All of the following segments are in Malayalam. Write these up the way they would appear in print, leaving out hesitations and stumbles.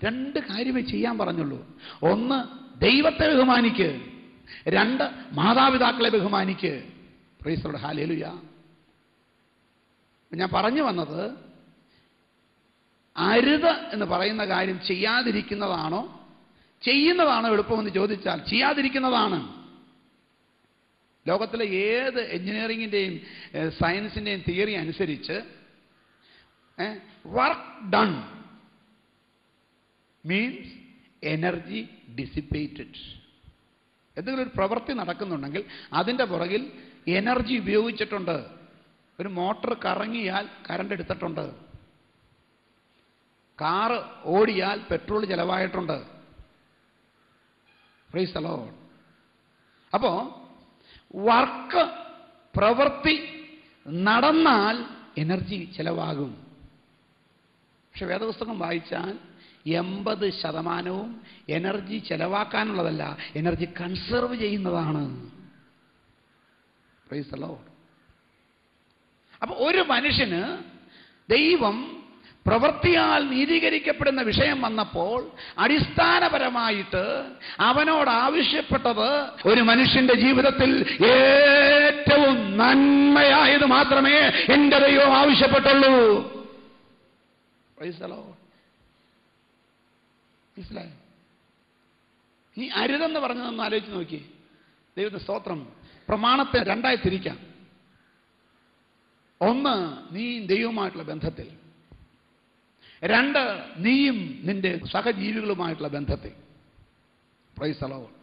2 കാര്യമേ ചെയ്യാൻ പറഞ്ഞുള്ളൂ. 1, ദൈവത്തെ ബഹുമാനിക്ക്. 2, മാതാപിതാക്കളെ ബഹുമാനിക്ക്. Praise the Lord, hallelujah. ഞാൻ പറഞ്ഞു വന്നത്, അരുത് എന്ന് പറയുന്ന കാര്യം ചെയ്യാതിരിക്കുന്നതാണോ ചെയ്യുന്നതാണോ എളുപ്പമെന്ന് ചോദിച്ചാൽ ചെയ്യാതിരിക്കുന്നതാണ്. ലോകത്തിലെ ഏത് എഞ്ചിനീയറിംഗിൻ്റെയും സയൻസിൻ്റെയും തിയറി അനുസരിച്ച് work done means energy dissipated. എന്തെങ്കിലും ഒരു പ്രവൃത്തി നടക്കുന്നുണ്ടെങ്കിൽ അതിൻ്റെ പുറകിൽ എനർജി ഉപയോഗിച്ചിട്ടുണ്ട്. ഒരു മോട്ടോർ കറങ്ങിയാൽ കറണ്ട് എടുത്തിട്ടുണ്ട്. കാറ് ഓടിയാൽ പെട്രോൾ ചെലവായിട്ടുണ്ട്. Praise the Lord. അപ്പോൾ വർക്ക്, പ്രവൃത്തി നടന്നാൽ എനർജി ചെലവാകും. പക്ഷെ വേദപുസ്തകം വായിച്ചാൽ 80% എനർജി ചെലവാക്കാനുള്ളതല്ല, എനർജി കൺസർവ് ചെയ്യുന്നതാണ്. Praise the Lord. അപ്പോൾ ഒരു മനുഷ്യന് ദൈവം പ്രവൃത്തിയാൽ നീതീകരിക്കപ്പെടുന്ന വിഷയം വന്നപ്പോൾ അടിസ്ഥാനപരമായിട്ട് അവനോട് ആവശ്യപ്പെട്ടത് ഒരു മനുഷ്യന്റെ ജീവിതത്തിൽ ഏറ്റവും നന്മയായത് മാത്രമേ എൻ്റെ ദൈവം ആവശ്യപ്പെട്ടുള്ളൂ. Price the Lord. മനസ്സിലായോ? ഈ അരുതെന്ന് പറഞ്ഞതൊന്ന് ആലോചിച്ച് നോക്കി. ദൈവത്തെ സ്തോത്രം. പ്രമാണത്തെ 2ആയി തിരിക്കാം. 1, നീ ദൈവവുമായിട്ടുള്ള ബന്ധത്തിൽ. 2, നീയും നിന്റെ സഹജീവികളുമായിട്ടുള്ള ബന്ധത്തിൽ. Price the Lord.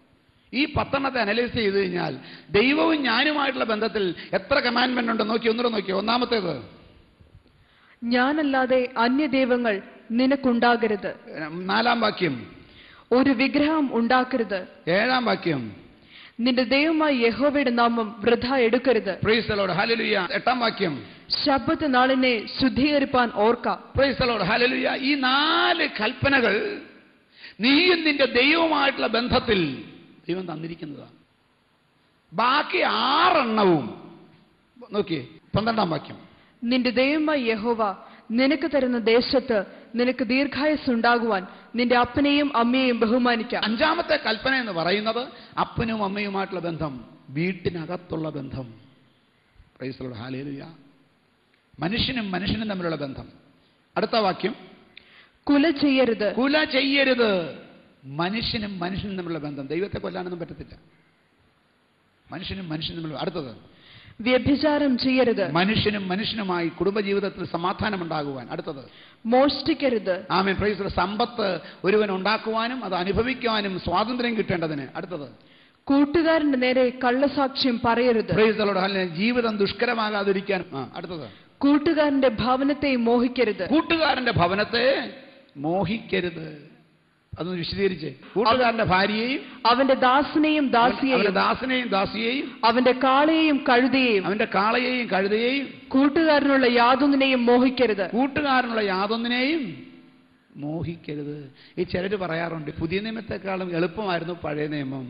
ഈ 10 അനലൈസ് ചെയ്ത് കഴിഞ്ഞാൽ ദൈവവും ഞാനുമായിട്ടുള്ള ബന്ധത്തിൽ എത്ര കമാൻഡ്മെന്റ് ഉണ്ട് നോക്കി. ഒന്നുകൂടെ നോക്കി. 1-ാമത്തേത്, ഞാനല്ലാതെ അന്യദൈവങ്ങൾ നിനക്കുണ്ടാകരുത്. 4-ാം വാക്യം, ഒരു വിഗ്രഹം ഉണ്ടാക്കരുത്. 7-ാം വാക്യം, നിന്റെ ദൈവമായ യഹോവയുടെ നാമം വൃഥ എടുക്കരുത്. Praise the Lord, hallelujah. 8-ാം വാക്യം, ശബ്ബത്ത് നാളിനെ ശുദ്ധീകരിപ്പാൻ ഓർക്ക. Praise the Lord, hallelujah. ഈ 4 കൽപ്പനകൾ നീയും നിന്റെ ദൈവവുമായിട്ടുള്ള ബന്ധത്തിൽ ദൈവം തന്നിരിക്കുന്നതാണ്. ബാക്കി 6 എണ്ണവും നോക്കിയേ. 12-ാം വാക്യം, നിന്റെ ദൈവമായ യഹോവ നിനക്ക് തരുന്ന ദേശത്ത് നിനക്ക് ദീർഘായുസ് ഉണ്ടാകുവാൻ നിന്റെ അപ്പനെയും അമ്മയെയും ബഹുമാനിക്കാം. 5-ാമത്തെ കൽപ്പന എന്ന് പറയുന്നത് അപ്പനും അമ്മയുമായിട്ടുള്ള ബന്ധം, വീട്ടിനകത്തുള്ള ബന്ധം. Price the Lord, hallelujah. മനുഷ്യനും മനുഷ്യനും തമ്മിലുള്ള ബന്ധം. അടുത്ത വാക്യം, കുല ചെയ്യരുത്. കുല ചെയ്യരുത്. മനുഷ്യനും മനുഷ്യനും തമ്മിലുള്ള ബന്ധം. ദൈവത്തെ കൊല്ലാനൊന്നും പറ്റത്തില്ല. മനുഷ്യനും മനുഷ്യനും തമ്മിലുള്ള. അടുത്തത്, വ്യഭിചാരം ചെയ്യരുത്. മനുഷ്യനും മനുഷ്യനുമായി കുടുംബജീവിതത്തിൽ സമാധാനം ഉണ്ടാകുവാൻ. അടുത്തത്, മോഷ്ടിക്കരുത്. ആമേൻ. Praise the Lord. സമ്പത്ത് ഒരുവൻ ഉണ്ടാക്കുവാനും അത് അനുഭവിക്കുവാനും സ്വാതന്ത്ര്യം കിട്ടേണ്ടതിന്. അടുത്തത്, കൂട്ടുകാരന്റെ നേരെ കള്ളസാക്ഷ്യം പറയരുത്. Price the Lord, hallelujah. ജീവിതം ദുഷ്കരമാകാതിരിക്കാൻ. അടുത്തത്, കൂട്ടുകാരന്റെ ഭവനത്തെ മോഹിക്കരുത്. കൂട്ടുകാരന്റെ ഭവനത്തെ മോഹിക്കരുത്. അതൊന്ന് വിശദീകരിച്ച്. കൂട്ടുകാരന്റെ ഭാര്യയെയും അവന്റെ ദാസനെയും ദാസിയെയും അവന്റെ കാളയെയും കഴുതയെയും കൂട്ടുകാരനുള്ള യാതൊന്നിനെയും മോഹിക്കരുത്. ഈ ചിലര് പറയാറുണ്ട്, പുതിയ നിയമത്തെക്കാളും എളുപ്പമായിരുന്നു പഴയ നിയമം.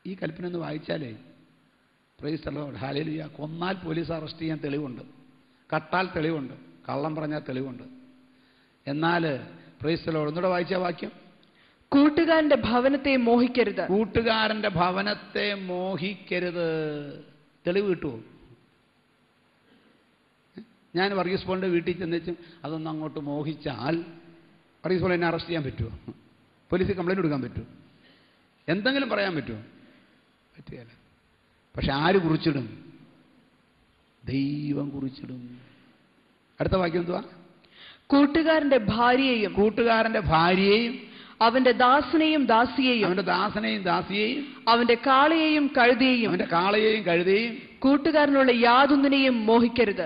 ഈ കൽപ്പന ഒന്ന് വായിച്ചാലേ, പ്രൈസ് ദി ലോർഡ്, ഹല്ലേലൂയ. കൊന്നാൽ പോലീസ് അറസ്റ്റ് ചെയ്യാൻ തെളിവുണ്ട്, കട്ടാൽ തെളിവുണ്ട്, കള്ളം പറഞ്ഞാൽ തെളിവുണ്ട്. എന്നാൽ പ്രൈസ് ദി ലോർഡ്, ഒന്നുകൂടെ വായിച്ച വാക്യം, കൂട്ടുകാരന്റെ ഭവനത്തെ മോഹിക്കരുത്. കൂട്ടുകാരന്റെ ഭവനത്തെ മോഹിക്കരുത്. തെളിവ് കിട്ടുമോ? ഞാൻ വർഗീസ് പോളിന്റെ വീട്ടിൽ ചെന്നേച്ചും അതൊന്നും അങ്ങോട്ട് മോഹിച്ചാൽ വർഗീസ് പോൾ എന്നെ അറസ്റ്റ് ചെയ്യാൻ പറ്റുമോ? പോലീസിൽ കംപ്ലൈൻറ്റ് കൊടുക്കാൻ പറ്റുമോ? എന്തെങ്കിലും പറയാൻ പറ്റുമോ? പറ്റുകയില്ല. പക്ഷെ ആര് കുറിച്ചിടും? ദൈവം കുറിച്ചിടും. അടുത്ത വാക്യം എന്തുവാ? കൂട്ടുകാരന്റെ ഭാര്യയെയും അവന്റെ ദാസനെയും ദാസിയെയും അവന്റെ കാളയെയും കഴുതയെയും കൂട്ടുകാരനുള്ള യാതൊന്നിനെയും മോഹിക്കരുത്.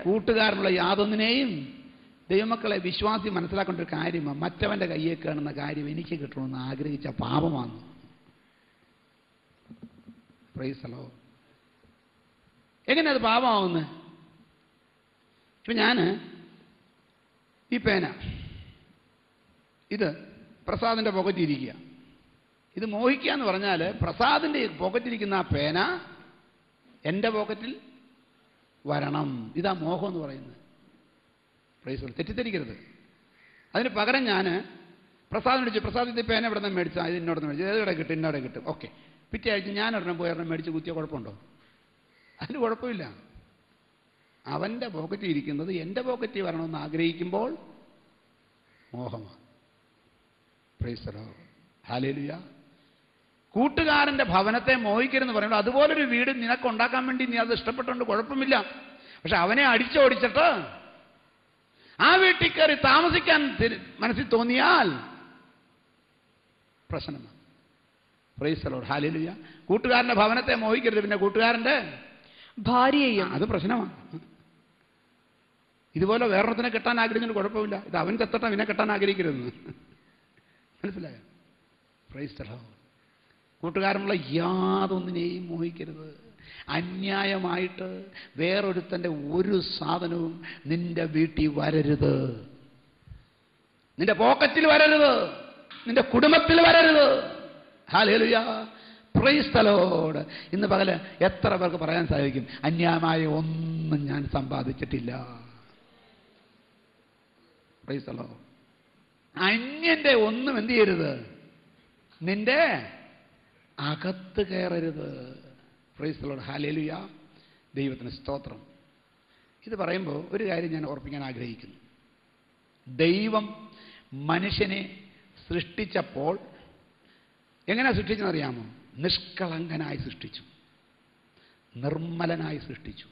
ദൈവമക്കളെ, വിശ്വാസി മനസ്സിലാക്കേണ്ട ഒരു കാര്യമാണ്, മറ്റവന്റെ കയ്യെ കാണുന്ന കാര്യം എനിക്ക് കിട്ടണമെന്ന് ആഗ്രഹിച്ച പാപമാണ്. Price the Lord. എങ്ങനെ അത് പാപമാവുന്നത്? ഇപ്പം ഞാൻ ഈ പേന ഇത് പ്രസാദിന്റെ പോക്കറ്റിരിക്കുക. ഇത് മോഹിക്കുക എന്ന് പറഞ്ഞാൽ പ്രസാദിന്റെ പോക്കറ്റിരിക്കുന്ന ആ പേന എൻ്റെ പോക്കറ്റിൽ വരണം. ഇതാ മോഹം എന്ന് പറയുന്നത്. Price the Lord. തെറ്റിദ്ധരിക്കരുത്. അതിന് പകരം ഞാൻ പ്രസാദം മേടിച്ചു. പ്രസാദത്തിൽ പേന എവിടെ നിന്ന് മേടിച്ചാൽ ഇത് ഇന്നോടന്ന് മേടിച്ചു, ഏത് കട കിട്ടും, ഇന്നോടെ കിട്ടും. ഓക്കെ, പിറ്റേ ആഴ്ച ഞാൻ ഒരെണ്ണം പോയി ഒരെണ്ണം മേടിച്ച് കുത്തിയ കുഴപ്പമുണ്ടോ? അതിന് കുഴപ്പമില്ല. അവൻ്റെ പോക്കറ്റിൽ ഇരിക്കുന്നത് എൻ്റെ പോക്കറ്റിൽ വരണമെന്ന് ആഗ്രഹിക്കുമ്പോൾ മോഹമാണ്. Praise the Lord. ഹല്ലേലൂയ. കൂട്ടുകാരൻ്റെ ഭവനത്തെ മോഹിക്കരുതെന്ന് പറയുമ്പോൾ അതുപോലൊരു വീട് നിനക്കുണ്ടാക്കാൻ വേണ്ടി നീ അത് ഇഷ്ടപ്പെട്ടുകൊണ്ട് കുഴപ്പമില്ല. പക്ഷെ അവനെ അടിച്ചോടിച്ചിട്ട് ആ വീട്ടിൽ കയറി താമസിക്കാൻ മനസ്സിൽ തോന്നിയാൽ പ്രശ്നമാണ്. Price the Lord. ഹല്ലേലൂയ. കൂട്ടുകാരൻ്റെ ഭവനത്തെ മോഹിക്കരുത്, പിന്നെ കൂട്ടുകാരൻ്റെ ഭാര്യയെയും. അത് പ്രശ്നമാണ്. ഇതുപോലെ വേറൊരുത്തിനെ കെട്ടാൻ ആഗ്രഹിച്ചിട്ട് കുഴപ്പമില്ല. ഇത് അവൻ ചത്തട്ട ഇവനെ കെട്ടാൻ ആഗ്രഹിക്കരുതെന്ന്. മനസ്സിലായോ? Praise the Lord. കൂട്ടുകാരനുള്ള യാതൊന്നിനെയും മോഹിക്കരുത്. അന്യായമായിട്ട് വേറൊരുത്തൻ്റെ ഒരു സാധനവും നിന്റെ വീട്ടിൽ വരരുത്, നിന്റെ പോക്കറ്റിൽ വരരുത്, നിന്റെ കുടുംബത്തിൽ വരരുത്. ഹല്ലേലൂയ. Price the Lord. ഇന്ന് പകല് എത്ര പേർക്ക് പറയാൻ സാധിക്കും, അന്യായമായ ഒന്നും ഞാൻ സമ്പാദിച്ചിട്ടില്ല? Price the Lord. അന്യന്റെ ഒന്നും എന്ത് ചെയ്യരുത്, നിന്റെ അകത്ത് കയറരുത്. Praise the Lord. ഹല്ലേലൂയ. ദൈവത്തിന് സ്തോത്രം. ഇത് പറയുമ്പോൾ ഒരു കാര്യം ഞാൻ ഓർപ്പിക്കാൻ ആഗ്രഹിക്കുന്നു. ദൈവം മനുഷ്യനെ സൃഷ്ടിച്ചപ്പോൾ എങ്ങനെയാണ് സൃഷ്ടിച്ചെന്നറിയാമോ? നിഷ്കളങ്കനായി സൃഷ്ടിച്ചു, നിർമ്മലനായി സൃഷ്ടിച്ചു.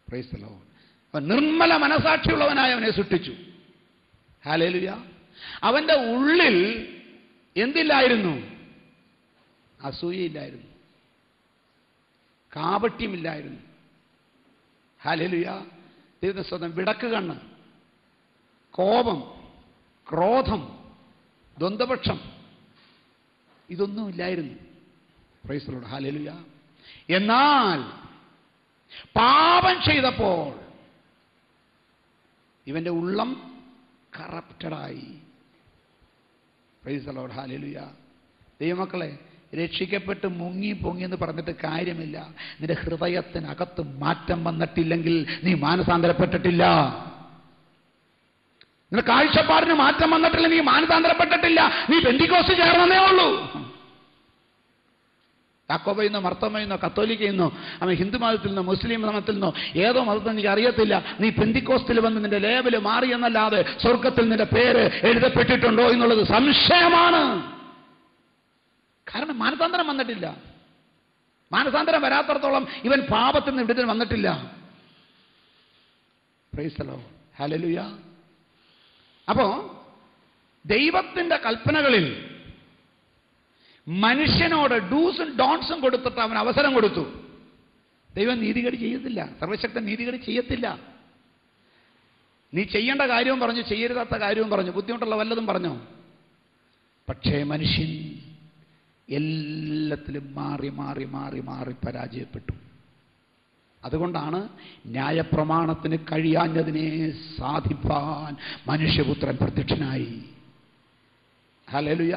Price the Lord. അവൻ നിർമ്മല മനസാക്ഷിയുള്ളവനായി അവനെ സൃഷ്ടിച്ചു. ഹല്ലേലൂയ. അവൻ്റെ ഉള്ളിൽ എന്തില്ലായിരുന്നു? അസൂയയില്ലായിരുന്നു, കാപട്യമില്ലായിരുന്നു. ഹല്ലേലൂയ. ദൈവത്തിന്റെ സ്വന്തം വിടക്ക് കണ്ണ്, കോപം, ക്രോധം, ദ്വന്ദ്വപക്ഷം, ഇതൊന്നുമില്ലായിരുന്നു. Praise the Lord. ഹല്ലേലൂയ. എന്നാൽ പാപം ചെയ്തപ്പോൾ ഇവന്റെ ഉള്ളം കറപ്റ്റഡായി. Praise the Lord. ഹല്ലേലൂയ. ദൈവമക്കളെ, രക്ഷിക്കപ്പെട്ട് മുങ്ങി പൊങ്ങി എന്ന് പറഞ്ഞിട്ട് കാര്യമില്ല. നിന്റെ ഹൃദയത്തിനകത്ത് മാറ്റം വന്നിട്ടില്ലെങ്കിൽ നീ മാനസാന്തരപ്പെട്ടിട്ടില്ല. നിന്റെ കാഴ്ചപ്പാടിന് മാറ്റം വന്നിട്ടില്ല, നീ മാനസാന്തരപ്പെട്ടിട്ടില്ല. നീ പെന്തിക്കോസ്ത് ചേർന്നേ ഉള്ളൂ. യാക്കോബയിന്നോ മർത്തോമയിന്നോ കത്തോലിക്കയിന്നോ അവൻ ഹിന്ദു മതത്തിൽ നിന്നോ മുസ്ലിം മതത്തിൽ നിന്നോ ഏതോ മതത്തിൽ എനിക്ക് അറിയത്തില്ല. നീ പെന്തിക്കോസ്തിൽ വന്ന് നിന്റെ ലേബല് മാറി എന്നല്ലാതെ സ്വർഗത്തിൽ നിന്റെ പേര് എഴുതപ്പെട്ടിട്ടുണ്ടോ എന്നുള്ളത് സംശയമാണ്. കാരണം മാനസാന്തരം വന്നിട്ടില്ല. മാനസാന്തരം വരാത്തടത്തോളം ഇവൻ പാപത്തിൽ നിന്ന് വിടുതൽ വന്നിട്ടില്ല. Price the Lord. ഹല്ലേലൂയ. അപ്പോ ദൈവത്തിന്റെ കൽപ്പനകളിൽ മനുഷ്യനോട് ഡൂസും ഡോൺസും കൊടുത്തിട്ട് അവൻ അവസരം കൊടുത്തു. ദൈവം നീതികേട് ചെയ്യത്തില്ല, സർവശക്തൻ നീതികേട് ചെയ്യത്തില്ല. നീ ചെയ്യേണ്ട കാര്യവും പറഞ്ഞു, ചെയ്യരുതാത്ത കാര്യവും പറഞ്ഞു, ബുദ്ധിമുട്ടുള്ള വല്ലതും പറഞ്ഞു. പക്ഷേ മനുഷ്യൻ എല്ലാത്തിലും മാറി മാറി മാറി മാറി പരാജയപ്പെട്ടു. അതുകൊണ്ടാണ് ന്യായപ്രമാണത്തിന് കഴിയാഞ്ഞതിനെ സാധിപ്പാൻ മനുഷ്യപുത്രൻ പ്രത്യക്ഷനായി. ഹല്ലേലൂയ.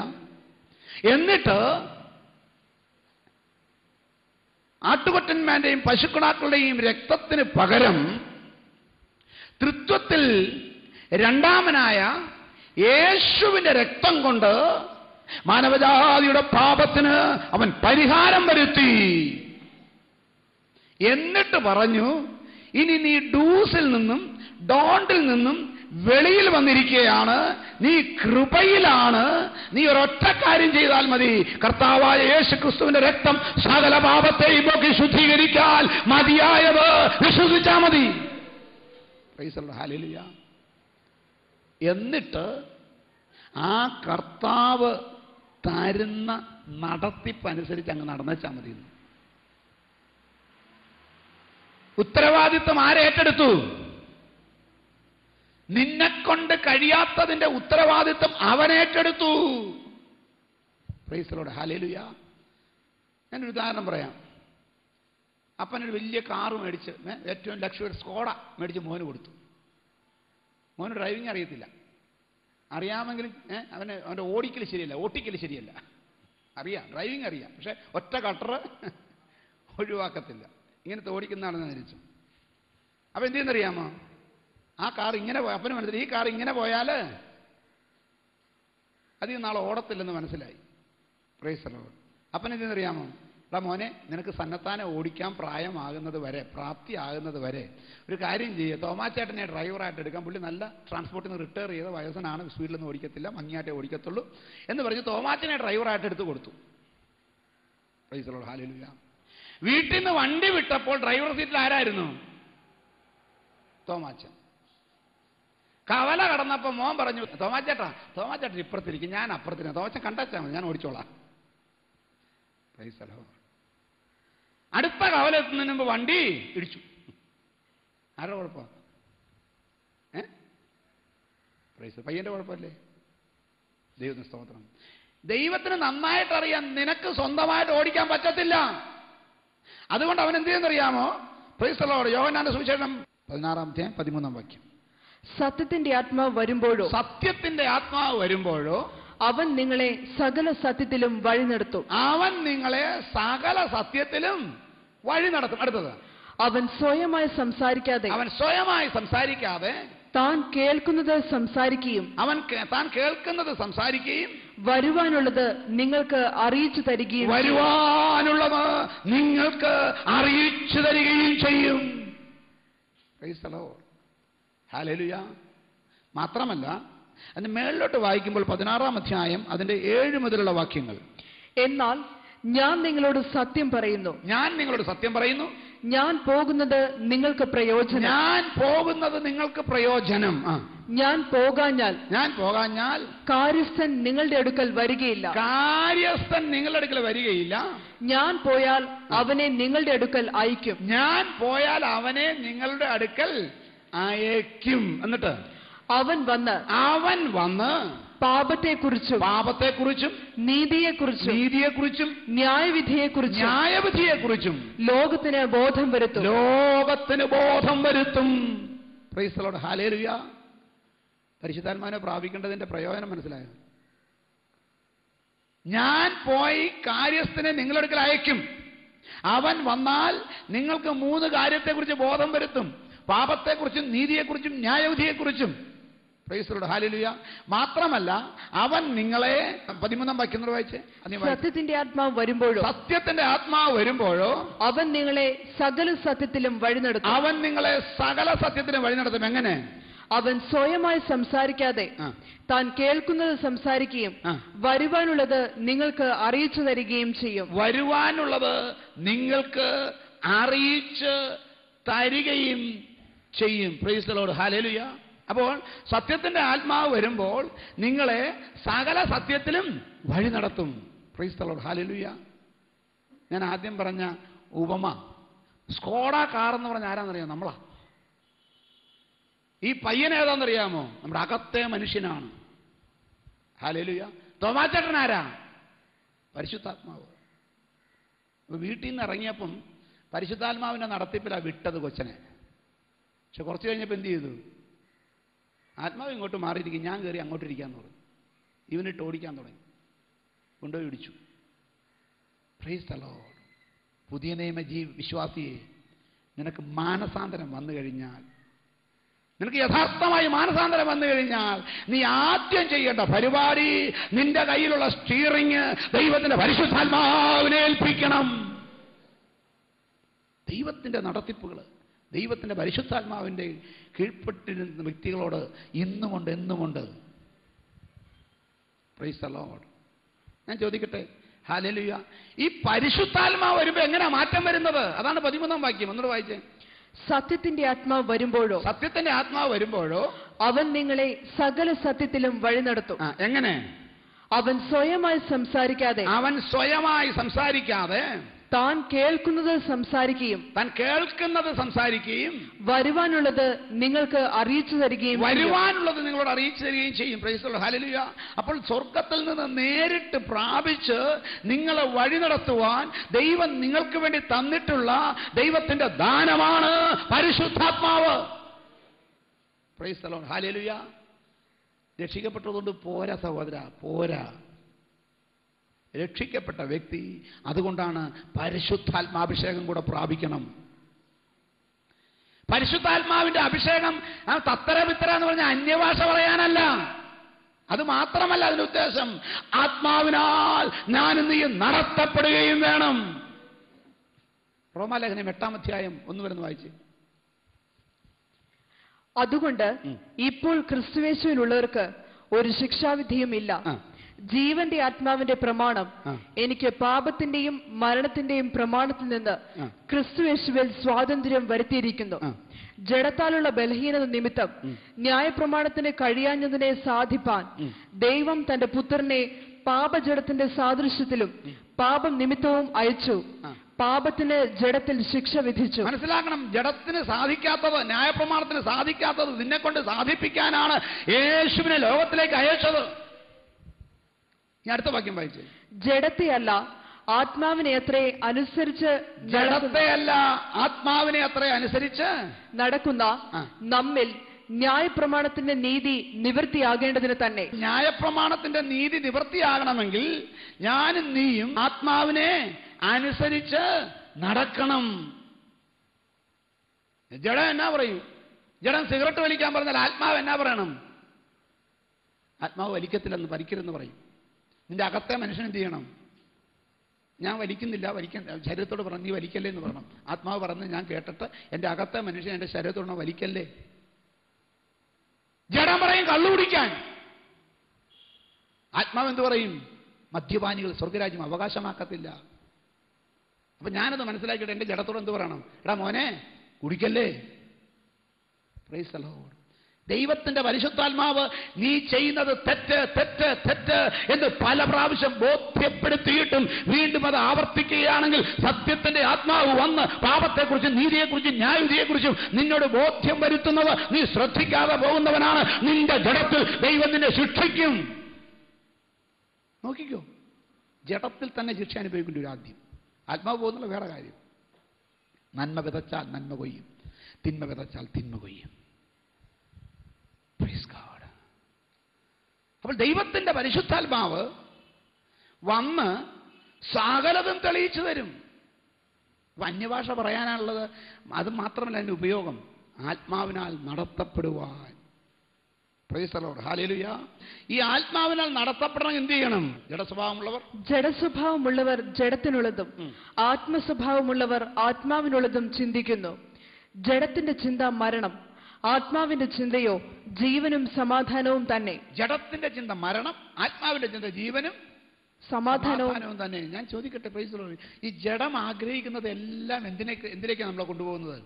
എന്നിട്ട് ആട്ടുകൊറ്റന്മാരുടെയും പശുക്കിടാക്കളുടെയും രക്തത്തിന് പകരം തൃത്വത്തിൽ രണ്ടാമനായ യേശുവിന്റെ രക്തം കൊണ്ട് മാനവജാതിയുടെ പാപത്തിന് അവൻ പരിഹാരം വരുത്തി. എന്നിട്ട് പറഞ്ഞു, ഇനി നീ ഡൂസിൽ നിന്നും ഡോണ്ടിൽ നിന്നും വെളിയിൽ വന്നിരിക്കുകയാണ്, നീ കൃപയിലാണ്. നീ ഒരൊറ്റ കാര്യം ചെയ്താൽ മതി. കർത്താവായ യേശു ക്രിസ്തുവിന്റെ രക്തം സകല പാപത്തെയും നോക്കി ശുദ്ധീകരിക്കാൻ മതിയായത് വിശ്വസിച്ചാൽ മതി. Price the Lord. ഹല്ലേലൂയ. എന്നിട്ട് ആ കർത്താവ് തരുന്ന നടത്തിപ്പനുസരിച്ച് അങ്ങ് നടന്നേച്ചാൽ മതി. ഉത്തരവാദിത്വം ആരേറ്റെടുത്തു? നിന്നെക്കൊണ്ട് കഴിയാത്തതിന്റെ ഉത്തരവാദിത്വം അവനേറ്റെടുത്തു. Praise the Lord. ഹല്ലേലൂയ. ഞാനൊരു ഉദാഹരണം പറയാം. അപ്പനൊരു വലിയ കാറ് മേടിച്ച്, ഏറ്റവും ലക്ഷറി സ്കോഡ മേടിച്ച് മോന് കൊടുത്തു. മോന് ഡ്രൈവിംഗ് അറിയത്തില്ല. അറിയാമെങ്കിലും അവൻ്റെ ഓടിക്കൽ ശരിയല്ല. അറിയാം, ഡ്രൈവിംഗ് അറിയാം, പക്ഷെ ഒറ്റ കട്ടർ ഒഴിവാക്കത്തില്ല. ഇങ്ങനത്തെ ഓടിക്കുന്നതാണെന്ന് ധരിച്ചു. അപ്പം എന്ത് ചെയ്യുന്നറിയാമോ? ആ കാർ ഇങ്ങനെ പോയി, അപ്പന് മനസ്സിലായി ഈ കാർ ഇങ്ങനെ പോയാൽ അധികം നാളെ ഓടത്തില്ലെന്ന് മനസ്സിലായി. Price the Lord. അപ്പൻ എന്തെന്നറിയാമോ? എടാ മോനെ, നിനക്ക് സന്നത്താനെ ഓടിക്കാൻ പ്രായമാകുന്നത് വരെ, പ്രാപ്തിയാകുന്നത് വരെ ഒരു കാര്യം ചെയ്യുക, തോമാച്ചേട്ടനെ ഡ്രൈവറായിട്ട് എടുക്കാം. പുള്ളി നല്ല ട്രാൻസ്പോർട്ടിൽ നിന്ന് റിട്ടയർ ചെയ്ത വയസ്സനാണ്, സ്പീഡിലൊന്നും ഓടിക്കത്തില്ല, മങ്ങിയായിട്ടേ ഓടിക്കത്തുള്ളൂ എന്ന് പറഞ്ഞ് തോമാച്ചനെ ഡ്രൈവറായിട്ട് എടുത്ത് കൊടുത്തു. Price the Lord. ഹല്ലേലൂയ. വീട്ടിൽ നിന്ന് വണ്ടി വിട്ടപ്പോൾ ഡ്രൈവർ സീറ്റിൽ ആരായിരുന്നു? തോമാച്ചൻ. കവല കടന്നപ്പോൾ മോൻ പറഞ്ഞു, തോമാച്ചേട്ടൻ ഇപ്പുറത്തിരിക്കും, ഞാൻ അപ്പുറത്തിരിക്കും, തോമാച്ചൻ കണ്ടാച്ചാൽ മതി, ഞാൻ ഓടിച്ചോളാം. Price the Lord. അടുത്ത കവല എത്തുന്നതിന് മുമ്പ് വണ്ടി ഇടിച്ചു. ആരുടെ കുഴപ്പം? പ്രൈസ്. പയ്യന്റെ കുഴപ്പമല്ലേ? ദൈവത്തിന് സ്തോത്രം. ദൈവത്തിന് നന്നായിട്ട് അറിയാം നിനക്ക് സ്വന്തമായിട്ട് ഓടിക്കാൻ പറ്റത്തില്ല. അതുകൊണ്ട് അവൻ എന്ത് ചെയ്യുന്നറിയാമോ? Price the Lord. യോഹന്നാന്റെ സുവിശേഷം 16-13 വാക്യം. സത്യത്തിന്റെ ആത്മാവ് വരുമ്പോഴോ, സത്യത്തിന്റെ ആത്മാവ് വരുമ്പോഴോ അവൻ നിങ്ങളെ സകല സത്യത്തിലും വഴി നടത്തും. അവൻ നിങ്ങളെ സകല സത്യത്തിലും വഴി നടത്തും. അടുത്തത്, അവൻ സ്വയമായി സംസാരിക്കാതെ താൻ കേൾക്കുന്നത് സംസാരിക്കുകയും താൻ കേൾക്കുന്നത് സംസാരിക്കുകയും വരുവാനുള്ളത് നിങ്ങൾക്ക് അറിയിച്ചു തരികയും ചെയ്യും. Price the Lord. ഹല്ലേലൂയ. മാത്രമല്ല അതിന് മേളിലോട്ട് വായിക്കുമ്പോൾ 16-ാം അധ്യായം അതിന്റെ 7 മുതലുള്ള വാക്യങ്ങൾ. എന്നാൽ ഞാൻ നിങ്ങളോട് സത്യം പറയുന്നു, ഞാൻ പോകുന്നത് നിങ്ങൾക്ക് പ്രയോജനം. ഞാൻ പോകാഞ്ഞാൽ കാര്യസ്ഥൻ നിങ്ങളുടെ അടുക്കൽ വരികയില്ല. ഞാൻ പോയാൽ അവനെ നിങ്ങളുടെ അടുക്കൽ അയക്കും. എന്നിട്ട് അവൻ വന്ന് പാപത്തെക്കുറിച്ചും നീതിയെക്കുറിച്ചും ന്യായവിധിയെക്കുറിച്ചും ലോകത്തിന് ബോധം വരുത്തും. Price the Lord. ഹല്ലേലൂയ. പരിശുദ്ധാത്മാവിനെ പ്രാപിക്കേണ്ടതിന്റെ പ്രയോജനം മനസ്സിലായോ? ഞാൻ പോയി കാര്യസ്ഥനെ നിങ്ങളുടെ അടുക്കൽ അയക്കും. അവൻ വന്നാൽ നിങ്ങൾക്ക് 3 കാര്യത്തെക്കുറിച്ച് ബോധം വരുത്തും: പാപത്തെക്കുറിച്ചും നീതിയെക്കുറിച്ചും ന്യായവിധിയെക്കുറിച്ചും. Praise the Lord. ഹല്ലേലൂയ. മാത്രമല്ല അവൻ നിങ്ങളെ 13-ാം വാക്യം വായിച്ചേ. സത്യത്തിന്റെ ആത്മാവ് വരുമ്പോഴോ അവൻ നിങ്ങളെ സകല സത്യത്തിലും വഴി നടത്തും. എങ്ങനെ? അവൻ സ്വയമായി സംസാരിക്കാതെ താൻ കേൾക്കുന്നത് സംസാരിക്കുകയും വരുവാനുള്ളത് നിങ്ങൾക്ക് അറിയിച്ചു തരികയും ചെയ്യും. Price the Lord. ഹല്ലേലൂയ. അപ്പോൾ സത്യത്തിന്റെ ആത്മാവ് വരുമ്പോൾ നിങ്ങളെ സകല സത്യത്തിലും വഴി നടത്തും. Price the Lord. ഹല്ലേലൂയ. ഞാൻ ആദ്യം പറഞ്ഞ ഉപമ, സ്കോഡ കാർ എന്ന് പറഞ്ഞ ആരാന്നറിയാമോ? നമ്മളാ. ഈ പയ്യൻ ഏതാണെന്നറിയാമോ? നമ്മുടെ അകത്തെ മനുഷ്യനാണ്. ഹല്ലേലൂയ. തോമാച്ചേട്ടൻ ആരാ? പരിശുദ്ധാത്മാവ്. വീട്ടിൽ നിന്ന് ഇറങ്ങിയപ്പം പരിശുദ്ധാത്മാവിന്റെ നടത്തിപ്പിലാണ് വിട്ടത് കൊച്ചനെ. പക്ഷെ കുറച്ച് കഴിഞ്ഞപ്പോൾ എന്ത് ചെയ്തു? ആത്മാവ് ഇങ്ങോട്ട് മാറിയിരിക്കും, ഞാൻ കയറി അങ്ങോട്ടിരിക്കാന്ന് പറഞ്ഞു. ഇവനിട്ട് ഓടിക്കാൻ തുടങ്ങി, കൊണ്ടുപോയി ഇടിച്ചു. Price the Lord. പുതിയ നിയമ വിശ്വാസിയെ, നിനക്ക് മാനസാന്തരം വന്നു കഴിഞ്ഞാൽ, നിനക്ക് യഥാർത്ഥമായി മാനസാന്തരം വന്നു കഴിഞ്ഞാൽ നീ ആദ്യം ചെയ്യേണ്ട പരിപാടി നിന്റെ കയ്യിലുള്ള സ്റ്റിയറിംഗ് ദൈവത്തിന്റെ പരിശുദ്ധാത്മാവിനെ ഏൽപ്പിക്കണം. ദൈവത്തിന്റെ നടത്തിപ്പുകൾ ദൈവത്തിന്റെ പരിശുദ്ധാത്മാവിന്റെ കീഴ്പ്പെട്ടിരുന്ന വ്യക്തികളോട് എന്നുമുണ്ട്. Praise the Lord. ഞാൻ ചോദിക്കട്ടെ, ഹല്ലേലൂയ, ഈ പരിശുദ്ധാത്മാവ് വരുമ്പോ എങ്ങനെയാ മാറ്റം വരുന്നത്? അതാണ് 13-ാം വാക്യം. ഒന്നുകൂടെ വായിച്ചേ. സത്യത്തിന്റെ ആത്മാവ് വരുമ്പോഴോ അവൻ നിങ്ങളെ സകല സത്യത്തിലും വഴി നടത്തും. എങ്ങനെ? അവൻ സ്വയമായി സംസാരിക്കാതെ താൻ കേൾക്കുന്നത് സംസാരിക്കുകയും വരുവാനുള്ളത് നിങ്ങൾക്ക് അറിയിച്ചു തരികയും ചെയ്യും. Price the Lord. ഹല്ലേലൂയ. അപ്പോൾ സ്വർഗ്ഗത്തിൽ നിന്ന് നേരിട്ട് പ്രാപിച്ച് നിങ്ങളെ വഴി നടത്തുവാൻ ദൈവം നിങ്ങൾക്ക് വേണ്ടി തന്നിട്ടുള്ള ദൈവത്തിന്റെ ദാനമാണ് പരിശുദ്ധാത്മാവ്. Price the Lord. ഹല്ലേലൂയ. രക്ഷിക്കപ്പെട്ടതുകൊണ്ട് പോരാ സഹോദര, പോരാ. രക്ഷിക്കപ്പെട്ട വ്യക്തി അതുകൊണ്ടാണ് പരിശുദ്ധാത്മാഭിഷേകം കൂടെ പ്രാപിക്കണം. പരിശുദ്ധാത്മാവിന്റെ അഭിഷേകം തത്തര പിത്തര എന്ന് പറഞ്ഞ അന്യഭാഷ പറയാനല്ല, അത് മാത്രമല്ല അതിന്റെ ഉദ്ദേശം, ആത്മാവിനാൽ ഞാനും നീ നടത്തപ്പെടുകയും വേണം. റോമാലേഖനം 8-ാം അധ്യായം 1 വരുന്ന വായിച്ച്. അതുകൊണ്ട് ഇപ്പോൾ ക്രിസ്തുയേശുവിലുള്ളവർക്ക് ഒരു ശിക്ഷാവിധിയും ഇല്ല. ജീവന്റെ ആത്മാവിന്റെ പ്രമാണം എനിക്ക് പാപത്തിന്റെയും മരണത്തിന്റെയും പ്രമാണത്തിൽ നിന്ന് ക്രിസ്തുയേശുവിൽ സ്വാതന്ത്ര്യം വരുത്തിയിരിക്കുന്നു. ജഡത്താലുള്ള ബലഹീനത നിമിത്തം ന്യായപ്രമാണത്തിന് കഴിയാഞ്ഞതിനെ സാധിപ്പാൻ ദൈവം തന്റെ പുത്രനെ പാപജഡത്തിന്റെ സാദൃശ്യത്തിലും പാപം നിമിത്തവും അയച്ചു. പാപത്തിന് ജഡത്തിൽ ശിക്ഷ വിധിച്ചു. മനസ്സിലാക്കണം, ജഡത്തിന് സാധിക്കാത്തത്, ന്യായപ്രമാണത്തിന് സാധിക്കാത്തത് നിന്നെ കൊണ്ട് സാധിപ്പിക്കാനാണ് യേശുവിനെ ലോകത്തിലേക്ക് അയച്ചത്. ഞാൻ അടുത്ത വാക്യം വായിച്ചു. ജഡത്തെയല്ല ആത്മാവിനെ അത്രേ അനുസരിച്ച്, ജഡത്തെയല്ല ആത്മാവിനെ അത്രേ അനുസരിച്ച് നടക്കുന്ന നമ്മിൽ ന്യായപ്രമാണത്തിന്റെ നീതി നിവൃത്തിയാകേണ്ടതിന് തന്നെ. ന്യായപ്രമാണത്തിന്റെ നീതി നിവൃത്തിയാകണമെങ്കിൽ ഞാനും നീയും ആത്മാവിനെ അനുസരിച്ച് നടക്കണം. ജഡം എന്നാ പറയും? ജഡം സിഗരറ്റ് വലിക്കാൻ പറഞ്ഞാൽ ആത്മാവ് എന്നാ പറയണം? ആത്മാവ് വലിക്കത്തില്ലെന്ന്, വലിക്കരുതെന്ന് പറയും. നിന്റെ അകത്തെ മനുഷ്യൻ എന്ത് ചെയ്യണം? ഞാൻ വലിക്കുന്നില്ല, വലിക്കാൻ ശരീരത്തോട് പറഞ്ഞു നീ വലിക്കല്ലേ എന്ന് പറയണം. ആത്മാവ് പറഞ്ഞ് ഞാൻ കേട്ടിട്ട് എൻ്റെ അകത്തെ മനുഷ്യൻ എൻ്റെ ശരീരത്തോട് വലിക്കല്ലേ. ജഡം പറയും കള്ളു കുടിക്കാൻ, ആത്മാവ് എന്ത് പറയും? മദ്യപാനികൾ സ്വർഗരാജ്യം അവകാശമാക്കത്തില്ല. അപ്പൊ ഞാനത് മനസ്സിലാക്കിയിട്ട് എൻ്റെ ജഡത്തോട് എന്ത് പറയണം? എടാ മോനെ കുടിക്കല്ലേ. Price the Lord. ദൈവത്തിന്റെ പരിശുദ്ധാത്മാവ് നീ ചെയ്യുന്നത് തെറ്റ് തെറ്റ് തെറ്റ് എന്ന് പല പ്രാവശ്യം ബോധ്യപ്പെടുത്തിയിട്ടും വീണ്ടും അത് ആവർത്തിക്കുകയാണെങ്കിൽ സത്യത്തിന്റെ ആത്മാവ് വന്ന് പാപത്തെക്കുറിച്ചും നീതിയെക്കുറിച്ചും ന്യായവിധിയെക്കുറിച്ചും നിന്നോട് ബോധ്യം വരുത്തുന്നത് നീ ശ്രദ്ധിക്കാതെ പോകുന്നവനാണ്. നിന്റെ ജഡത്തിൽ ദൈവം നിന്നെ ശിക്ഷിക്കും. നോക്കിക്കോ, ജഡത്തിൽ തന്നെ ശിക്ഷ അനുഭവിക്കേണ്ടി വരും. ആദ്യം ആത്മാവ് പോകുന്നുള്ള വേറെ കാര്യം. നന്മ വിതച്ചാൽ നന്മ കൊയ്യും, തിന്മ വിതച്ചാൽ തിന്മ കൊയ്യും. Praise God. അപ്പോൾ ദൈവത്തിന്റെ പരിശുദ്ധാത്മാവ് വന്ന് സകലതും തെളിയിച്ചു തരും. അന്യഭാഷ പറയാനുള്ളത് അത് മാത്രമല്ല അതിന്റെ ഉപയോഗം, ആത്മാവിനാൽ നടത്തപ്പെടുവാൻ. Praise the Lord. ഹല്ലേലൂയ. ഈ ആത്മാവിനാൽ നടത്തപ്പെടണം എന്ത് ചെയ്യണം? ജഡസ്വഭാവമുള്ളവർ ജഡത്തിനുള്ളതും ആത്മസ്വഭാവമുള്ളവർ ആത്മാവിനുള്ളതും ചിന്തിക്കുന്നു. ജഡത്തിന്റെ ചിന്ത മരണം, ആത്മാവിന്റെ ചിന്തയോ ജീവനും സമാധാനവും തന്നെ. ജഡത്തിന്റെ ചിന്ത മരണം, ആത്മാവിന്റെ ചിന്ത ജീവനും സമാധാനവും തന്നെ. ഞാൻ ചോദിക്കട്ടെ, പ്രൈസ് ദി ലോർഡ്, ഈ ജഡം ആഗ്രഹിക്കുന്നത് എല്ലാം എന്തിലേക്കാണ് നമ്മളെ കൊണ്ടുപോകുന്നത്?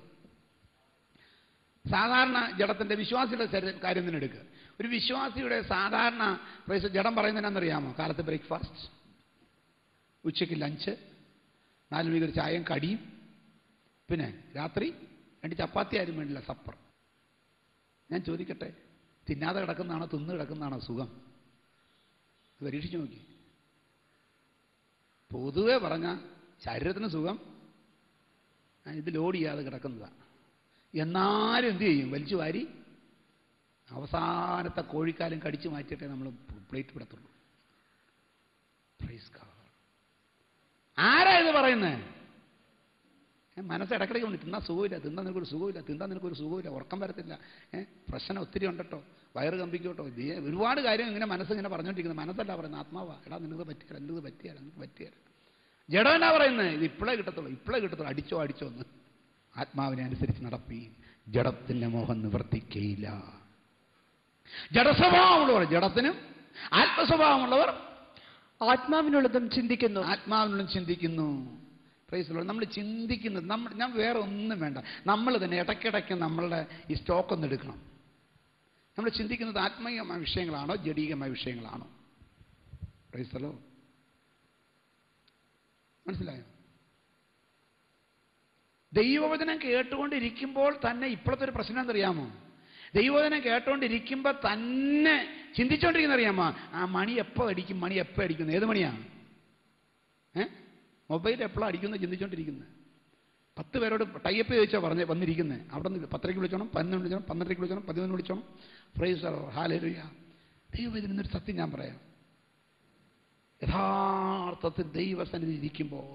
സാധാരണ ജഡത്തിന്റെ വിശ്വാസിയുടെ കാര്യം തന്നെ എടുക്കുക. ഒരു വിശ്വാസിയുടെ സാധാരണ ജഡം പറയുന്നതിനാണെന്നറിയാമോ? കാലത്ത് ബ്രേക്ക്ഫാസ്റ്റ്, ഉച്ചയ്ക്ക് ലഞ്ച്, 4 മണിക്ക് ഒരു ചായയും കടിയും, പിന്നെ രാത്രി 2 ചപ്പാത്തി ആരും വേണ്ടില്ല, സപ്പർ. ഞാൻ ചോദിക്കട്ടെ, തിന്നാതെ കിടക്കുന്നതാണോ തിന്ന് കിടക്കുന്നതാണോ സുഖം? പരീക്ഷിച്ചു നോക്കി. പൊതുവെ പറഞ്ഞ ശരീരത്തിന് സുഖം ഇത് ലോഡ് ചെയ്യാതെ കിടക്കുന്നതാണ്. എന്നാലും എന്ത് ചെയ്യും? വലിച്ചു വാരി അവസാനത്തെ കോഴിക്കാലും കടിച്ചു മാറ്റിയിട്ടേ നമ്മൾ പ്ലേറ്റ് വിടത്തുള്ളൂ. Praise God. ആരാ ഇത് പറയുന്നത്? മനസ്സ് ഇടക്കിടയ്ക്ക് ഉണ്ട്. തിന്നാൻ സുഖമില്ല, തിന്നാൻ നിനക്കൊരു സുഖമില്ല, തിന്നാൻ നിനക്കൊരു സുഖമില്ല, ഉറക്കം വരത്തില്ല, പ്രശ്നം ഒത്തിരി ഉണ്ടട്ടോ, വയറ് കമ്പിക്കോട്ടോ, ഒരുപാട് കാര്യം ഇങ്ങനെ മനസ്സിങ്ങനെ പറഞ്ഞുകൊണ്ടിരിക്കുന്നത്. മനസ്സല്ല പറയുന്നത്, ആത്മാവാ. എടാ നിനക്ക് പറ്റിയാൽ നിനക്ക് പറ്റിയാൽ നിനക്ക് പറ്റിയാൽ. ജഡം എന്നാ പറയുന്നത്? ഇത് ഇപ്പോഴേ കിട്ടത്തുള്ളൂ, ഇപ്പോഴേ കിട്ടത്തുള്ളൂ, അടിച്ചോ അടിച്ചോ എന്ന്. ആത്മാവിനെ അനുസരിച്ച് നടപ്പി, ജഡത്തിന്റെ മോഹം നിവർത്തിക്കയില്ല. ജഡസ്വഭാവമുള്ളവർ ജഡത്തിനും, ആത്മസ്വഭാവമുള്ളവർ ആത്മാവിനുള്ളതും ചിന്തിക്കുന്നു. ആത്മാവിനുള്ളതും ചിന്തിക്കുന്നു. Price the Lord. നമ്മൾ ചിന്തിക്കുന്നത് ഞാൻ വേറെ ഒന്നും വേണ്ട, നമ്മൾ തന്നെ ഇടയ്ക്കിടയ്ക്ക് നമ്മളുടെ ഈ സ്റ്റോക്ക് ഒന്ന് എടുക്കണം. നമ്മൾ ചിന്തിക്കുന്നത് ആത്മീയമായ വിഷയങ്ങളാണോ ജഡീകമായ വിഷയങ്ങളാണോ? Praise the Lord. മനസ്സിലായോ? ദൈവവചനം കേട്ടുകൊണ്ടിരിക്കുമ്പോൾ തന്നെ ഇപ്പോഴത്തെ ഒരു പ്രശ്നം എന്തറിയാമോ? ദൈവവചനം കേട്ടുകൊണ്ടിരിക്കുമ്പോൾ തന്നെ ചിന്തിച്ചുകൊണ്ടിരിക്കുന്ന അറിയാമോ? ആ മണി എപ്പോൾ അടിക്കും, മണി എപ്പോൾ അടിക്കുന്നു, ഏത് മണിയാണ്? മൊബൈൽ എപ്പോഴാണ് അടിക്കുന്നത് ചിന്തിച്ചുകൊണ്ടിരിക്കുന്നത്. 10 പേരോട് ടൈപ്പ് ചോദിച്ചാൽ വന്നിരിക്കുന്നത്. അവിടെ നിന്ന് 10 വിളിച്ചോണം, 11 വിളിച്ചോണം, 12 വിളിച്ചോണം, 11 വിളിച്ചോണം. Praise the Lord. ഹല്ലേലൂയ. ദൈവവചനം ഒരു സത്യം ഞാൻ പറയാം. യഥാർത്ഥത്തിൽ ദൈവസന്നിധി ഇരിക്കുമ്പോൾ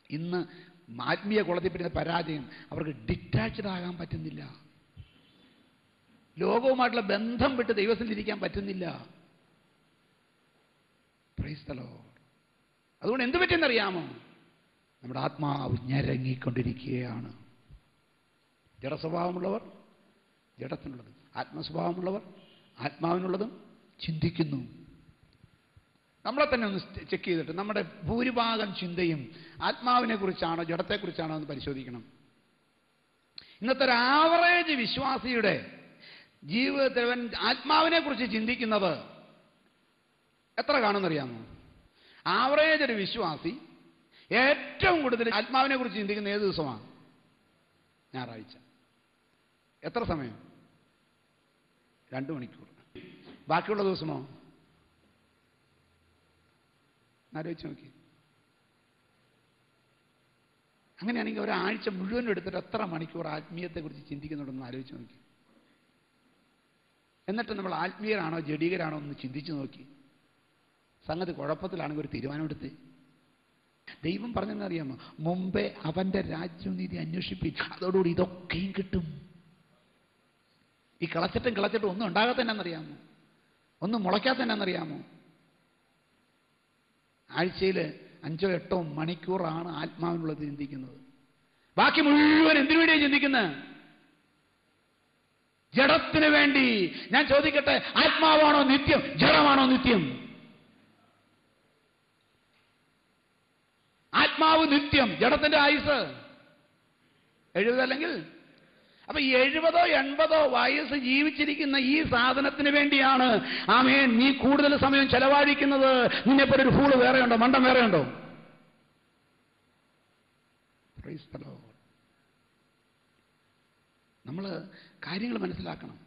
ഇന്ന് ആത്മീയ കുളത്തിൽ പറ്റുന്ന പരാജയം, അവർക്ക് ഡിറ്റാച്ച്ഡ് ആകാൻ പറ്റുന്നില്ല. ലോകവുമായിട്ടുള്ള ബന്ധം വിട്ട് ദൈവത്തിൽ ഇരിക്കാൻ പറ്റുന്നില്ല. Price the Lord. അതുകൊണ്ട് എന്ത് പറ്റിയെന്നറിയാമോ? നമ്മുടെ ആത്മാവ് ഞരങ്ങിക്കൊണ്ടിരിക്കുകയാണ്. ജഡസ്വഭാവമുള്ളവർ ജഡത്തിനുള്ളതും, ആത്മസ്വഭാവമുള്ളവർ ആത്മാവിനുള്ളതും ചിന്തിക്കുന്നു. നമ്മളെ തന്നെ ഒന്ന് ചെക്ക് ചെയ്തിട്ട് നമ്മുടെ ഭൂരിഭാഗം ചിന്തയും ആത്മാവിനെ കുറിച്ചാണോ ജഡത്തെക്കുറിച്ചാണോ എന്ന് പരിശോധിക്കണം. ഇന്നത്തെ ഒരു ആവറേജ് വിശ്വാസിയുടെ ജീവിതത്തിൽ അവൻ ആത്മാവിനെ കുറിച്ച് ചിന്തിക്കുന്നത് എത്ര കാണുമെന്നറിയാമോ? ആവറേജ് ഒരു വിശ്വാസി ഏറ്റവും കൂടുതൽ ആത്മാവിനെ കുറിച്ച് ചിന്തിക്കുന്ന ഏത് ദിവസമാണ്? ഞായറാഴ്ച. എത്ര സമയം? 2 മണിക്കൂർ. ബാക്കിയുള്ള ദിവസമോ? ആലോചിച്ച് നോക്കി. അങ്ങനെയാണെങ്കിൽ ഒരാഴ്ച മുഴുവൻ എടുത്തിട്ട് എത്ര മണിക്കൂർ ആത്മീയത്തെക്കുറിച്ച് ചിന്തിക്കുന്നുണ്ടെന്ന് ആലോചിച്ച് നോക്കി. എന്നിട്ട് നമ്മൾ ആത്മീയരാണോ ജഡീകരാണോ എന്ന് ചിന്തിച്ചു നോക്കി. സംഗതി കുഴപ്പത്തിലാണെങ്കിൽ ഒരു തീരുമാനമെടുത്ത്. ദൈവം പറഞ്ഞെന്നറിയാമോ? മുമ്പേ അവന്റെ രാജ്യവും നീതി അന്വേഷിപ്പിൻ, അതോടുകൂടി ഇതൊക്കെയും കിട്ടും. ഈ കിളച്ചിട്ടും ഒന്നും ഉണ്ടാകാത്തന്നെന്നറിയാമോ? ഒന്നും മുളയ്ക്കാത്തന്നെന്നറിയാമോ? ആഴ്ചയിൽ 5-8 മണിക്കൂറാണ് ആത്മാവിനുള്ളത് ചിന്തിക്കുന്നത്. ബാക്കി മുഴുവൻ എന്തിനു വേണ്ടിയാണ് ചിന്തിക്കുന്നത്? ജഡത്തിന് വേണ്ടി. ഞാൻ ചോദിക്കട്ടെ, ആത്മാവാണോ നിത്യം, ജഡമാണോ നിത്യം? ആത്മാവ് നിത്യം, ജഡത്തിന്റെ ആയുസ് 70 അല്ലെങ്കിൽ. അപ്പൊ 70-80 വയസ്സ് ജീവിച്ചിരിക്കുന്ന ഈ സാധനത്തിന് വേണ്ടിയാണ് ആമേൻ നീ കൂടുതൽ സമയം ചെലവഴിക്കുന്നത്. നിന്നെപ്പോലെ ഒരു ഫൂള് വേറെ ഉണ്ടോ? മണ്ടം വേറെ ഉണ്ടോ? നമ്മൾ കാര്യങ്ങൾ മനസ്സിലാക്കണം.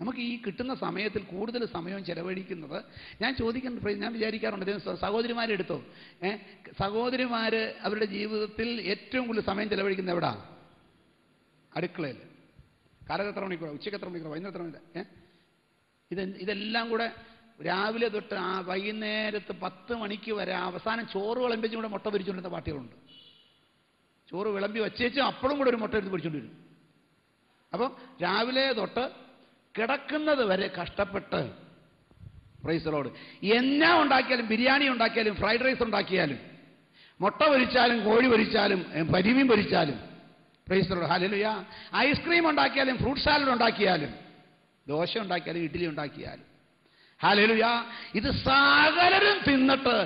നമുക്ക് ഈ കിട്ടുന്ന സമയത്തിൽ കൂടുതൽ സമയം ചെലവഴിക്കുന്നത്, ഞാൻ ചോദിക്കുന്നത്, ഞാൻ വിചാരിക്കാറുണ്ട്, സഹോദരിമാരെടുത്തോ, സഹോദരിമാര് അവരുടെ ജീവിതത്തിൽ ഏറ്റവും കൂടുതൽ സമയം ചെലവഴിക്കുന്നത് എവിടാ? അടുക്കളയിൽ. കാലത്ത് എത്ര മണിക്കൂർ, ഉച്ചയ്ക്ക് എത്ര മണിക്കൂർ, വൈകുന്നേരം എത്ര മണിക്കൂർ? ഇതെല്ലാം കൂടെ രാവിലെ തൊട്ട് വൈകുന്നേരത്ത് 10 മണിക്ക് വരെ അവസാനം ചോറ് വിളമ്പിച്ചും കൂടെ മുട്ട പൊരിച്ചുകൊണ്ടിരുന്ന പാർട്ടികളുണ്ട്. ചോറ് വിളമ്പി വച്ചേച്ചും അപ്പോഴും കൂടെ ഒരു മുട്ട എടുത്ത് പൊരിച്ചുകൊണ്ട് വരും. അപ്പം രാവിലെ തൊട്ട് കിടക്കുന്നത് വരെ കഷ്ടപ്പെട്ട്, പ്രൈസ് ദി ലോർഡ്, എന്നാ ഉണ്ടാക്കിയാലും, ബിരിയാണി ഉണ്ടാക്കിയാലും, ഫ്രൈഡ് റൈസ് ഉണ്ടാക്കിയാലും, മുട്ട പൊരിച്ചാലും, കോഴി പൊരിച്ചാലും, പരിമീൻ പൊരിച്ചാലും, praise the Lord, hallelujah, ice cream ഉണ്ടാക്കിയാലും, ഫ്രൂട്ട് സാലഡ് ഉണ്ടാക്കിയാലും, ദോശ ഉണ്ടാക്കിയാലും, ഇഡ്ഡലി ഉണ്ടാക്കിയാലും, ഹല്ലേലൂയ, ഇത് സകലരും തിന്നിട്ട്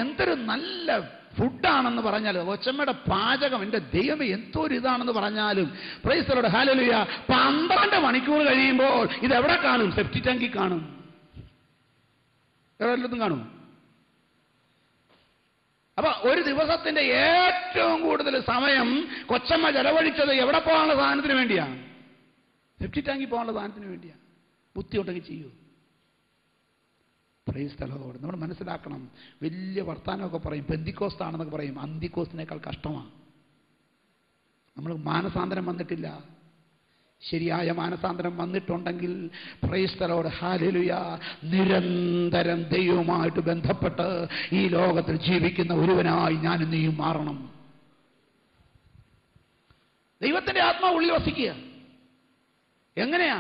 എന്തൊരു നല്ല ഫുഡാണെന്ന് പറഞ്ഞാലും, കൊച്ചമ്മയുടെ പാചകം എൻ്റെ ദൈവമേ എന്തൊരു ഇതാണെന്ന് പറഞ്ഞാലും, പ്രൈസ് ദി ലോർഡ്, ഹല്ലേലൂയ, 12 മണിക്കൂർ കഴിയുമ്പോൾ ഇത് എവിടെ കാണും? സെപ്റ്റി ടാങ്കിൽ കാണും. എവിടെയെല്ലാം കാണും. അപ്പൊ ഒരു ദിവസത്തിന്റെ ഏറ്റവും കൂടുതൽ സമയം കൊച്ചമ്മ ചെലവഴിച്ചത് എവിടെ പോകാനുള്ള സാധനത്തിന് വേണ്ടിയാണ്? സെപ്റ്റി ടാങ്കിൽ പോകാനുള്ള സാധനത്തിന് വേണ്ടിയാണ്. ബുദ്ധി ഉണ്ടെങ്കിൽ ചെയ്യൂ. Price the Lord. നമ്മൾ മനസ്സിലാക്കണം. വലിയ വർത്താനമൊക്കെ പറയും, പെന്തിക്കോസ്താണെന്നൊക്കെ പറയും, അന്തിക്കോസ്തിനേക്കാൾ കഷ്ടമാണ്. നമ്മൾ മാനസാന്തരം വന്നിട്ടില്ല. ശരിയായ മാനസാന്തരം വന്നിട്ടുണ്ടെങ്കിൽ, പ്രൈസ് ദി ലോർഡ്, ഹല്ലേലൂയ, നിരന്തരം ദൈവവുമായിട്ട് ബന്ധപ്പെട്ട് ഈ ലോകത്തിൽ ജീവിക്കുന്ന ഒരുവനായി ഞാനും നീയും മാറണം. ദൈവത്തിന്റെ ആത്മാവ് ഉള്ളിൽ വസിക്കുക. എങ്ങനെയാ?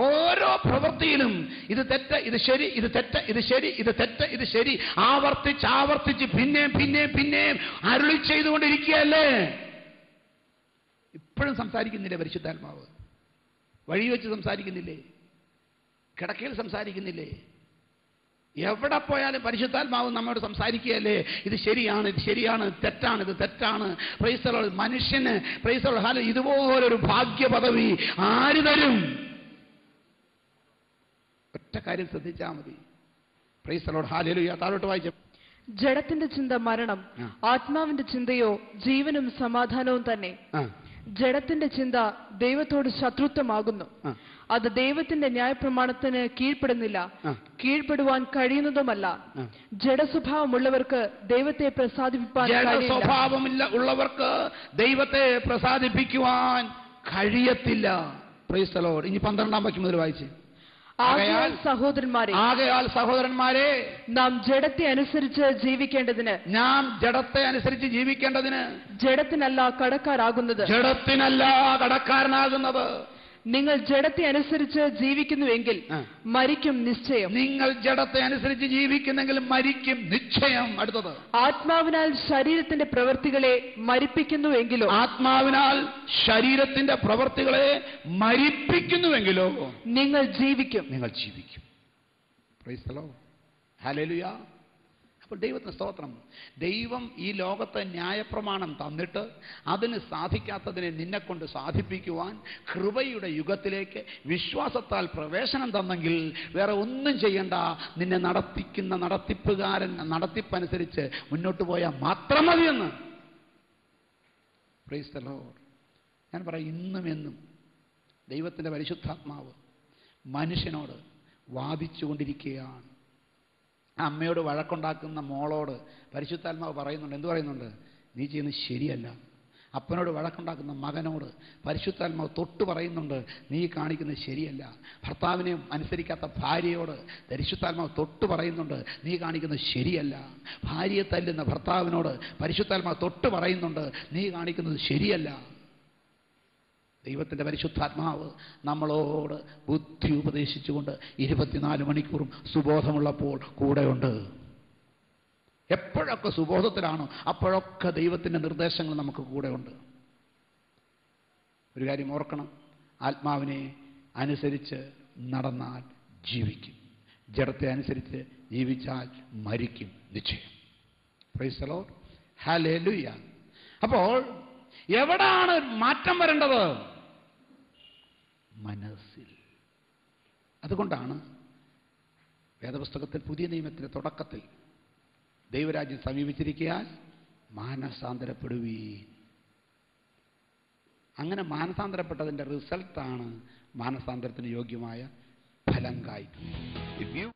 ഓരോ പ്രവൃത്തിയിലും ഇത് തെറ്റ്, ഇത് ശരി, ഇത് തെറ്റ്, ഇത് ശരി, ഇത് തെറ്റ്, ഇത് ശരി, ആവർത്തിച്ച് പിന്നെയും അരുളി ചെയ്തുകൊണ്ടിരിക്കുകയല്ലേ? ഇപ്പോഴും സംസാരിക്കുന്നില്ലേ പരിശുദ്ധാത്മാവ്? വഴി വെച്ച് സംസാരിക്കുന്നില്ലേ? കിടക്കയിൽ സംസാരിക്കുന്നില്ലേ? എവിടെ പോയാലും പരിശുദ്ധാത്മാവ് നമ്മോട് സംസാരിക്കുകയല്ലേ? ഇത് ശരിയാണ്, ഇത് ശരിയാണ്, തെറ്റാണ്, ഇത് തെറ്റാണ്. Price the Lord. മനുഷ്യന്, പ്രൈസ് ദി ലോർഡ്, ഹല്ലേലൂയ, ഇതുപോലൊരു ഭാഗ്യ പദവി ആര് തരും? ഒറ്റ കാര്യം ശ്രദ്ധിച്ചാൽ മതി. Price the Lord, hallelujah. താഴോട്ട് വായിച്ചു. ജഡത്തിന്റെ ചിന്ത മരണം, ആത്മാവിന്റെ ചിന്തയോ ജീവനും സമാധാനവും തന്നെ. ജഡത്തിന്റെ ചിന്ത ദൈവത്തോട് ശത്രുത്വമാകുന്നു. അത് ദൈവത്തിന്റെ ന്യായപ്രമാണത്തിന് കീഴ്പ്പെടുന്നില്ല, കീഴ്പ്പെടുവാൻ കഴിയുന്നതുമല്ല. ജഡസ്വഭാവമുള്ളവർക്ക് ദൈവത്തെ പ്രസാദിപ്പിക്കാൻ ഉള്ളവർക്ക് ദൈവത്തെ പ്രസാദിപ്പിക്കുവാൻ കഴിയത്തില്ല. Price the Lord. ഇനി 12-ാം വാക്യം മുതൽ വായിച്ച്. ആകയാൽ സഹോദരന്മാരെ നാം ജഡത്തെ അനുസരിച്ച് ജീവിക്കേണ്ടതിന്, ജഡത്തിനല്ല കടക്കാരാകുന്നത്, നിങ്ങൾ ജഡത്തെ അനുസരിച്ച് ജീവിക്കുന്നുവെങ്കിൽ മരിക്കും നിശ്ചയം. നിങ്ങൾ ജഡത്തെ അനുസരിച്ച് ജീവിക്കുന്നെങ്കിൽ മരിക്കും നിശ്ചയം. അടുത്തത്, ആത്മാവിനാൽ ശരീരത്തിന്റെ പ്രവൃത്തികളെ മരിപ്പിക്കുന്നുവെങ്കിലോ. ആത്മാവിനാൽ ശരീരത്തിന്റെ പ്രവൃത്തികളെ മരിപ്പിക്കുന്നുവെങ്കിലോ നിങ്ങൾ ജീവിക്കും. നിങ്ങൾ ജീവിക്കും. Price the Lord. ഹല്ലേലൂയ. അപ്പോൾ ദൈവത്തിന് സ്തോത്രം. ദൈവം ഈ ലോകത്തെ ന്യായപ്രമാണം തന്നിട്ട് അതിന് സാധിക്കാത്തതിനെ നിന്നെക്കൊണ്ട് സാധിപ്പിക്കുവാൻ കൃപയുടെ യുഗത്തിലേക്ക് വിശ്വാസത്താൽ പ്രവേശനം തന്നെങ്കിൽ വേറെ ഒന്നും ചെയ്യണ്ട. നിന്നെ നടത്തിക്കുന്ന നടത്തിപ്പുകാരൻ നടത്തിപ്പനുസരിച്ച് മുന്നോട്ട് പോയാൽ മാത്രം മതിയെന്ന്. Price the Lord. ഞാൻ പറയും, ഇന്നും എന്നും ദൈവത്തിൻ്റെ പരിശുദ്ധാത്മാവ് മനുഷ്യനോട് വാദിച്ചുകൊണ്ടിരിക്കുകയാണ്. അമ്മയോട് വഴക്കുണ്ടാക്കുന്ന മോളോട് പരിശുദ്ധാത്മാവ് പറയുന്നുണ്ട്. എന്തു പറയുന്നുണ്ട്? നീ ചെയ്യുന്നത് ശരിയല്ല. അപ്പനോട് വഴക്കുണ്ടാക്കുന്ന മകനോട് പരിശുദ്ധാത്മാവ് തൊട്ട് പറയുന്നുണ്ട്, നീ കാണിക്കുന്നത് ശരിയല്ല. ഭർത്താവിനെ അനുസരിക്കാത്ത ഭാര്യയോട് പരിശുദ്ധാത്മാവ് തൊട്ട് പറയുന്നുണ്ട്, നീ കാണിക്കുന്നത് ശരിയല്ല. ഭാര്യയെ തല്ലുന്ന ഭർത്താവിനോട് പരിശുദ്ധാത്മാവ് തൊട്ട് പറയുന്നുണ്ട്, നീ കാണിക്കുന്നത് ശരിയല്ല. ദൈവത്തിൻ്റെ പരിശുദ്ധാത്മാവ് നമ്മളോട് ബുദ്ധി ഉപദേശിച്ചുകൊണ്ട് 24 മണിക്കൂറും സുബോധമുള്ളപ്പോൾ കൂടെയുണ്ട്. എപ്പോഴൊക്കെ സുബോധത്തിലാണോ അപ്പോഴൊക്കെ ദൈവത്തിൻ്റെ നിർദ്ദേശങ്ങൾ നമുക്ക് കൂടെയുണ്ട്. ഒരു കാര്യം ഓർക്കണം, ആത്മാവിനെ അനുസരിച്ച് നടന്നാൽ ജീവിക്കും, ജഡത്തെ അനുസരിച്ച് ജീവിച്ചാൽ മരിക്കും നിശ്ചയം. Price the Lord. ഹല്ലേലൂയ. അപ്പോൾ എവിടാണ് മാറ്റം വരേണ്ടത്? മനസ്സിൽ. അതുകൊണ്ടാണ് വേദപുസ്തകത്തിൽ പുതിയ നിയമത്തിൻ്റെ തുടക്കത്തിൽ ദൈവരാജ്യം സമീപിച്ചിരിക്കാൻ മാനസാന്തരപ്പെടുവീൻ. അങ്ങനെ മാനസാന്തരപ്പെട്ടതിൻ്റെ റിസൾട്ടാണ് മാനസാന്തരത്തിന് യോഗ്യമായ ഫലം കായ്ക്കുന്നത്.